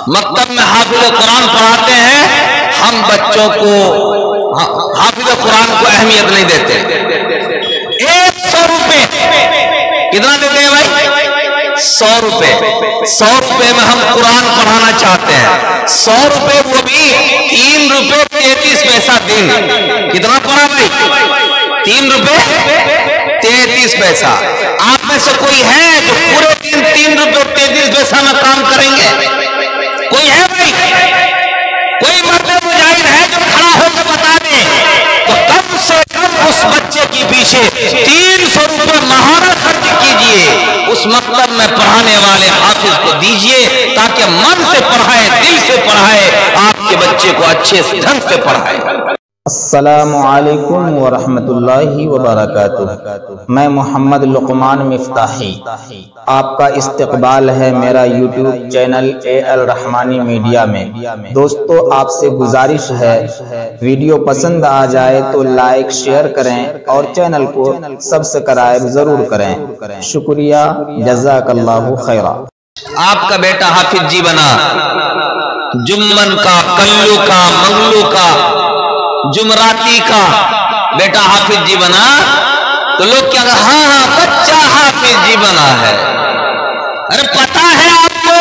مکتب میں حافظ قرآن پڑھاتے ہیں، ہم بچوں کو حافظ قرآن کو اہمیت نہیں دیتے۔ 100 روپے کتنا دیتے ہیں بھائی؟ 100 روپے۔ 100 روپے میں ہم قرآن پڑھانا چاہتے ہیں، 100 روپے وہ بھی 3 روپے 33 پیسہ دن۔ کتنا پڑھا بھائی؟ 3 روپے 33 پیسہ۔ آپ میں سے کوئی ہے جو پورے دن 3 روپے 33 پیسہ میں کام کریں گے؟ کوئی ہے بھائی؟ کوئی مرد مجاہد ہے جو کھڑا ہو کے بتا دے؟ تو کم سے کم اس بچے کی پیچھے 300 روپے ماہانہ خرچ کیجئے، اس مکتب میں پڑھانے والے حافظ کو دیجئے تاکہ من سے پڑھائے، دل سے پڑھائے، آپ کے بچے کو اچھے ڈھنگ سے پڑھائے۔ السلام علیکم ورحمۃ اللہ وبرکاتہ۔ میں محمد لقمان مفتاحی، آپ کا استقبال ہے میرا یوٹیوب چینل الرحمانی میڈیا میں۔ دوستو، آپ سے گزارش ہے، ویڈیو پسند آ جائے تو لائک شیئر کریں اور چینل کو سبسکرائب ضرور کریں۔ شکریہ، جزاک اللہ خیرا۔ آپ کا بیٹا حافظ جی بنا، جمن کا، کلو کا، منگلو کا، جمراتی کا بیٹا حافظ جی بنا تو لوگ کیا کہا؟ ہاں بچہ حافظ جی بنا ہے۔ ارے پتا ہے آپ کو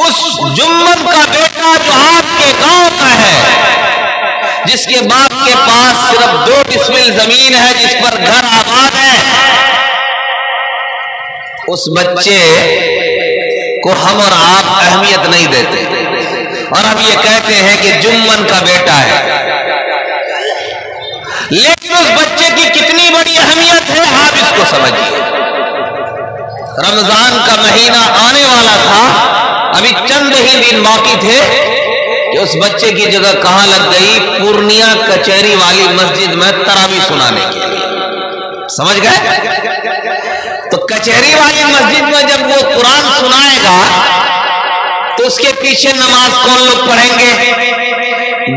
اس جمن کا بیٹا جو آپ کے گاؤں کا ہے، جس کے باپ کے پاس صرف 2 بسمل زمین ہے، جس پر گھر آباد ہے، اس بچے کو ہم اور آپ اہمیت نہیں دیتے اور اب یہ کہتے ہیں کہ جمن کا بیٹا ہے، لیکن اس بچے کی کتنی بڑی اہمیت ہے آپ اس کو سمجھیے۔ رمضان کا مہینہ آنے والا تھا، ابھی چند ہی دن باقی تھے کہ اس بچے کی جگہ کہاں لگ گئی؟ پورنیہ کچہری والی مسجد میں تراویح سنانے کے لیے۔ سمجھ گئے؟ تو کچہری والی مسجد میں جب وہ قرآن سنائے گا تو اس کے پیچھے نماز کون لوگ پڑھیں گے؟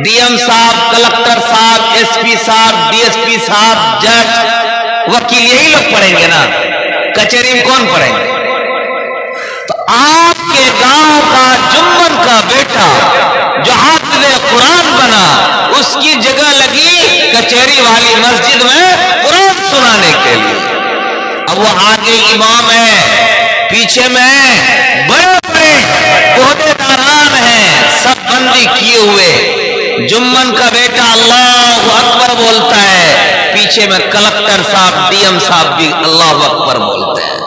ڈی ایم صاحب، کلکٹر صاحب، ایس پی صاحب، ڈی ایس پی صاحب، جج، وکیل، یہی لوگ پڑھیں گے نا۔ کچہری میں کون پڑھیں گے؟ تو آپ کے گاؤں کا جمن کا بیٹا جو حافظ قرآن بنا، اس کی جگہ لگی کچہری والی مسجد میں قرآن سنانے کے لیے۔ اب وہ آگے امام ہے، پیچھے میں بڑے بڑے عہدے داران ہیں، سب بندی کیے ہوئے۔ جمن کا بیٹا اللہ اکبر بولتا ہے، پیچھے میں کلکٹر صاحب، ڈی ایم صاحب بھی اللہ اکبر بولتے ہیں۔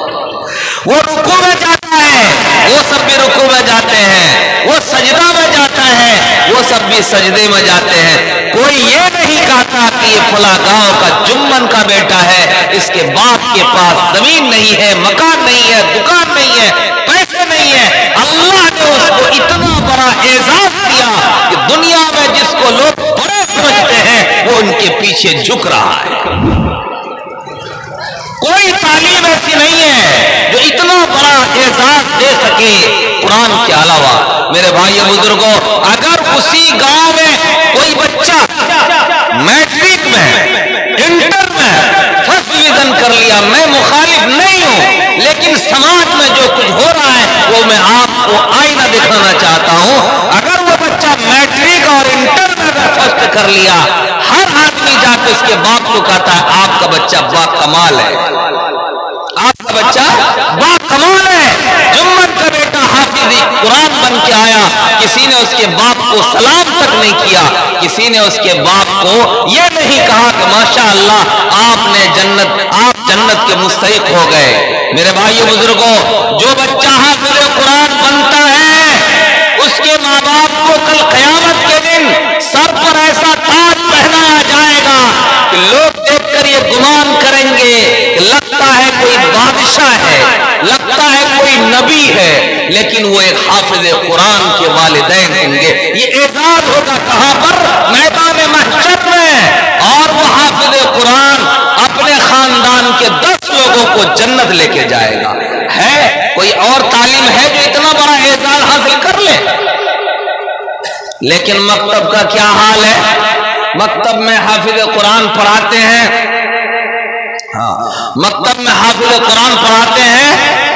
وہ رکوع میں جاتا ہے، وہ سب بھی رکوع میں جاتے ہیں، وہ سجدہ میں جاتا ہے، وہ سب بھی سجدے میں جاتے ہیں۔ کوئی یہ نہیں کہتا کہ یہ فلاں گاؤں کا جمن کا بیٹا ہے، اس کے باپ کے پاس زمین نہیں ہے، مکان نہیں ہے، دکان نہیں ہے، پیسے نہیں ہے۔ اللہ نے اس کو اتنا بڑا اعزاز دیا کہ دنیا میں جس کو لوگ بڑے سمجھتے ہیں وہ ان کے پیچھے جھک رہا ہے۔ کوئی تعلیم ایسی نہیں ہے جو اتنا بڑا اعزاز دے سکے قرآن کے علاوہ۔ میرے بھائی بزرگوں، اگر اسی گاؤں میں کوئی بچہ میٹرک میں، انٹر میں فرسٹ ڈویژن کر لیا، میں مخالف نہیں ہوں، لیکن سماج میں جو کچھ ہو رہا ہے وہ میں آپ کو آئینہ دکھانا چاہتا ہوں۔ اگر وہ بچہ میٹرک اور انٹر میں اگر فرسٹ کر لیا، ہر آدمی جا کے اس کے باپ کو کہتا ہے آپ کا بچہ با کمال ہے، آپ کا بچہ با کمال ہے۔ جمن کا بیٹا حافظ قرآن بن کے آیا، کسی نے اس کے باپ کو سلام تک نہیں کیا، کسی نے اس کے باپ کو یہ نہیں کہا کہ ماشاءاللہ آپ جنت کے مستحق ہو گئے۔ میرے بھائی بزرگوں، جو بچہ حافظ قرآن بنتا ہے، اس کے ماں باپ کو کل قیامت کے دن سر پر ایسا تاج پہنایا جائے گا کہ لوگ دیکھ کر یہ گمان کریں گے کہ لگتا ہے کوئی بادشاہ ہے، لگتا ہے کوئی نبی ہے، لیکن وہ ایک حافظ قرآن کے والدین ہوں گے۔ یہ اعزاز ہوگا کہاں پر؟ میدان محشر میں، اور وہ حافظ قرآن اپنے خاندان کے 10 لوگوں کو جنت لے کے جائے گا۔ ہے کوئی اور تعلیم ہے جو اتنا بڑا اعزاز حاصل کر لے؟ لیکن مکتب کا کیا حال ہے؟ مکتب میں حافظ قرآن پڑھاتے ہیں، مکتب میں حافظ قرآن پڑھاتے ہیں،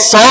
100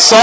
100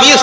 20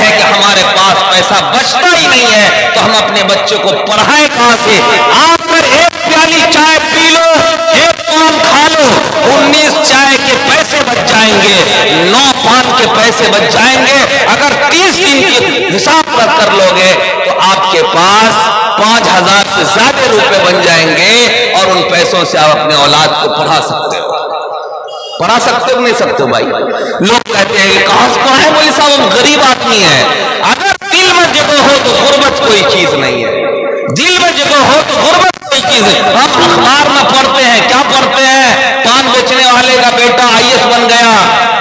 ہیں کہ ہمارے پاس پیسہ بچتا ہی نہیں ہے تو ہم اپنے بچے کو پڑھائیں کہاں سے؟ آپ پر ایک پیالی چائے پی لو، ایک پان کھا لو، 19 چائے کے پیسے بچ جائیں گے، 9 پان کے پیسے بچ جائیں گے۔ اگر 30 دن کی حساب کر لو گے تو آپ کے پاس 5000 سے زیادہ روپے بن جائیں گے، اور ان پیسوں سے آپ اپنے اولاد کو پڑھا سکتے ہو۔ پڑھا سکتے ہو نہیں سکتے ہو بھائی؟ لوگ کہتے ہیں کہ کہاں سے پڑھائیں؟ بولے صاحب ہم غریب آدمی ہیں۔ اگر دل میں جگہ ہو تو غربت کوئی چیز نہیں ہے، دل میں جگہ ہو تو غربت کوئی چیز ہے۔ ہم اخبار میں پڑھتے ہیں، کیا پڑھتے ہیں؟ پان بیچنے والے کا بیٹا IAS بن گیا،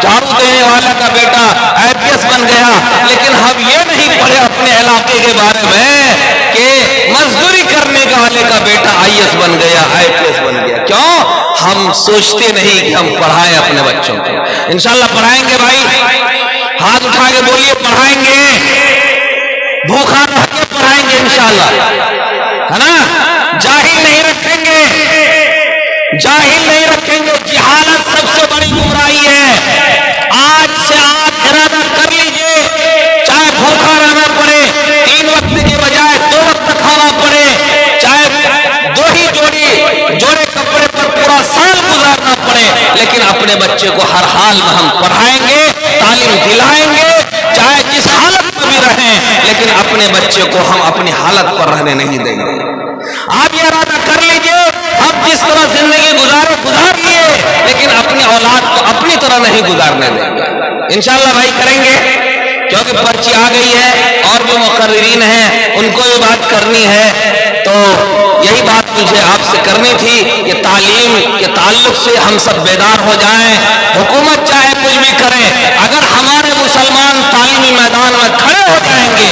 جھاڑو دینے والا کا بیٹا IPS بن گیا، لیکن ہم یہ نہیں پڑھے اپنے علاقے کے بارے میں کہ مزدوری کرنے والے کا بیٹا IAS بن گیا، IPS بن گیا۔ کیوں؟ ہم سوچتے نہیں کہ ہم پڑھائیں اپنے بچوں کو۔ انشاءاللہ پڑھائیں گے بھائی، ہاتھ اٹھا کے بولیے پڑھائیں گے، بھوکھا رہ کے پڑھائیں گے انشاءاللہ، ہے نا؟ جاہل نہیں رکھیں گے، جاہل نہیں رکھیں گے۔ جہالت سب سے بڑی گمراہی ہے۔ آج سے آپ ارادہ کر لیجئے، چاہے بھوکھا رہنا پڑے، 3 وقت کی بجائے 2 وقت کھانا پڑے، چاہے 2 ہی جوڑے کپڑے پر پورا سال گزارنا پڑے، لیکن اپنے بچے کو ہر حال میں ہم پڑھائیں گے، تعلیم دلائیں گے، چاہے جس حالت میں بھی رہیں، لیکن اپنے بچے کو ہم اپنی حالت پر رہنے نہیں دیں گے۔ آپ یہ ارادہ کر لیجئے، ہم جس طرح زندگی گزار لیے، لیکن اپنی اولاد کو اپنی طرح نہیں گزارنے دیں گے۔ انشاءاللہ بھائی کریں گے، کیونکہ پرچی آ گئی ہے اور بھی مقررین ہیں، ان کو بھی بات کرنی ہے۔ تو یہی بات مجھے آپ سے کرنی تھی کہ تعلیم کے تعلق سے ہم سب بیدار ہو جائیں۔ حکومت چاہے کچھ بھی کرے، اگر ہمارے مسلمان تعلیمی میدان میں کھڑے ہو جائیں گے،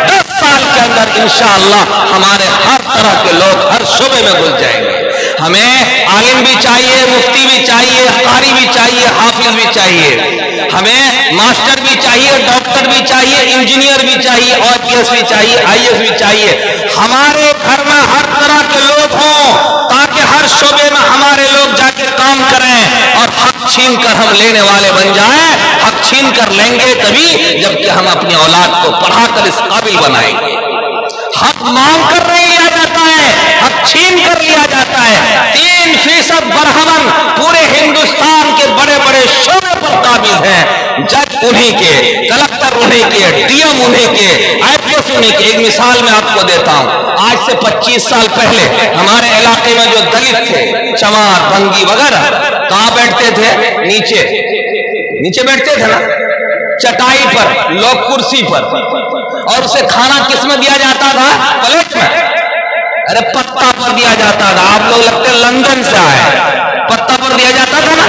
10 سال کے اندر انشاءاللہ ہمارے ہر طرح کے لوگ ہر شعبے میں گھس جائیں گے۔ ہمیں عالم بھی چاہیے، مفتی بھی چاہیے، قاری بھی چاہیے، حافظ بھی چاہیے، ہمیں ماسٹر بھی چاہیے، ڈاکٹر بھی چاہیے، انجینئر بھی چاہیے، OPS بھی چاہیے، IAS بھی چاہیے۔ ہمارے گھر میں ہر طرح کے لوگ ہوں تاکہ ہر شعبے میں ہمارے لوگ جا کے کام کریں اور حق چھین کر ہم لینے والے بن جائیں۔ حق چھین کر لیں گے تبھی جبکہ ہم اپنی اولاد کو پڑھا کر اس قابل بنائیں گے۔ حق مانگ کر نہیں لیا جاتا ہے، حق چھین کر لیا جاتا ہے۔ 3% برہمن پورے ہندوستان کے بڑے بڑے شعبے پر قابض ہیں، جج انہیں کے، کلکٹر انہیں کے، DM انہیں کے، IPS انہیں کے۔ ایک مثال میں آپ کو دیتا ہوں، آج سے 25 سال پہلے ہمارے علاقے میں جو دلت تھے، چمار، بھنگی وغیرہ، کہاں بیٹھتے تھے؟ نیچے بیٹھتے تھے نا، چٹائی پر، لوگ کرسی پر، اور اسے کھانا کس میں دیا جاتا تھا؟ پلیٹ میں، ارے پتہ پر دیا جاتا تھا۔ آپ لوگ لگتے لندن سے آئے، پتہ پر دیا جاتا تھا نا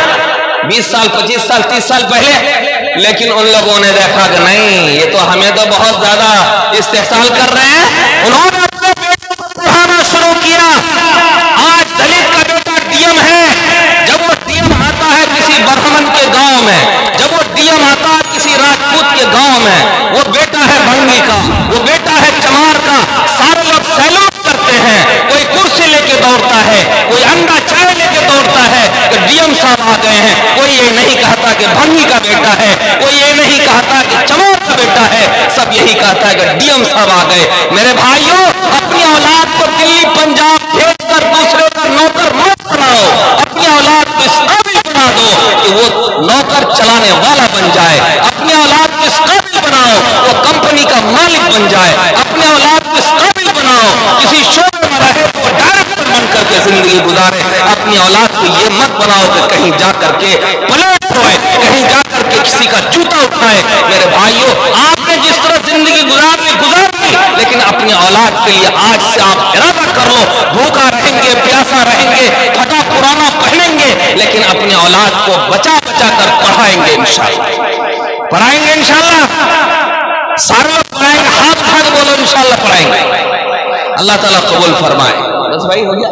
20 سال 25 سال 30 سال پہلے۔ لیکن ان لوگوں نے دیکھا کہ نہیں، یہ تو ہمیں تو بہت زیادہ استحصال کر رہے ہیں، انہوں نے اپنے بیٹے کو پڑھانا شروع کیا۔ آج دلت کا بیٹا DM ہے، جب وہ DM آتا ہے کسی برہمن کے گاؤں میں، جب وہ DM آتا ہے کسی راجپوت کے گاؤں میں، وہ بیٹا ہے بھنگی کا، وہ بیٹا ہے چمار کا، سارے لوگ سیلوٹ کرتے ہیں۔ کوئی کرسی لے کے دوڑتا ہے، کوئی انڈا چائے لے کے دوڑتا ہے کہ DM صاحب آ گئے ہیں۔ کوئی یہ نہیں کہتا کہ بھنگی کا بیٹا ہے، کوئی یہ نہیں کہتا کہ چمار کا بیٹا ہے، سب یہی کہتا ہے کہ DM صاحب آ گئے۔ میرے بھائیوں، اپنی اولاد کو دلی پنجاب بھیج کر دوسرے کا نوکر مت بناؤ، اپنی اولاد کو اس قابل بنا دو کہ وہ نوکر چلانے والا بن جائے۔ اپنی اولاد کو اس قابل بناؤ وہ کمپنی کا مالک بن جائے۔ اپنے اولاد کو اس قابل بناؤ کسی شعبے میں رہے تو ڈائریکٹر بن کر کے زندگی گزارے۔ اپنی اولاد کو یہ مت بناؤ کہ کہیں جا کر کے پلٹ ہوئے، کہیں جا کر کے کسی کا جوتا اٹھائے۔ میرے بھائیوں، آپ نے جس طرح زندگی گزار لی، لیکن اپنی اولاد کے لیے آج سے آپ ارادہ کر لو، بھوکا رہیں گے، پیاسا رہیں گے، پھٹا پرانا پہنیں گے، لیکن اپنی اولاد کو بچا بچا کر پڑھائیں گے انشاءاللہ۔ پڑھائیں گے انشاءاللہ، سارے لوگ پڑھائیں گے، ہاتھ اٹھا کے بولو انشاءاللہ پڑھائیں گے۔ اللہ تعالیٰ قبول فرمائے۔ بس بھائی ہو گیا۔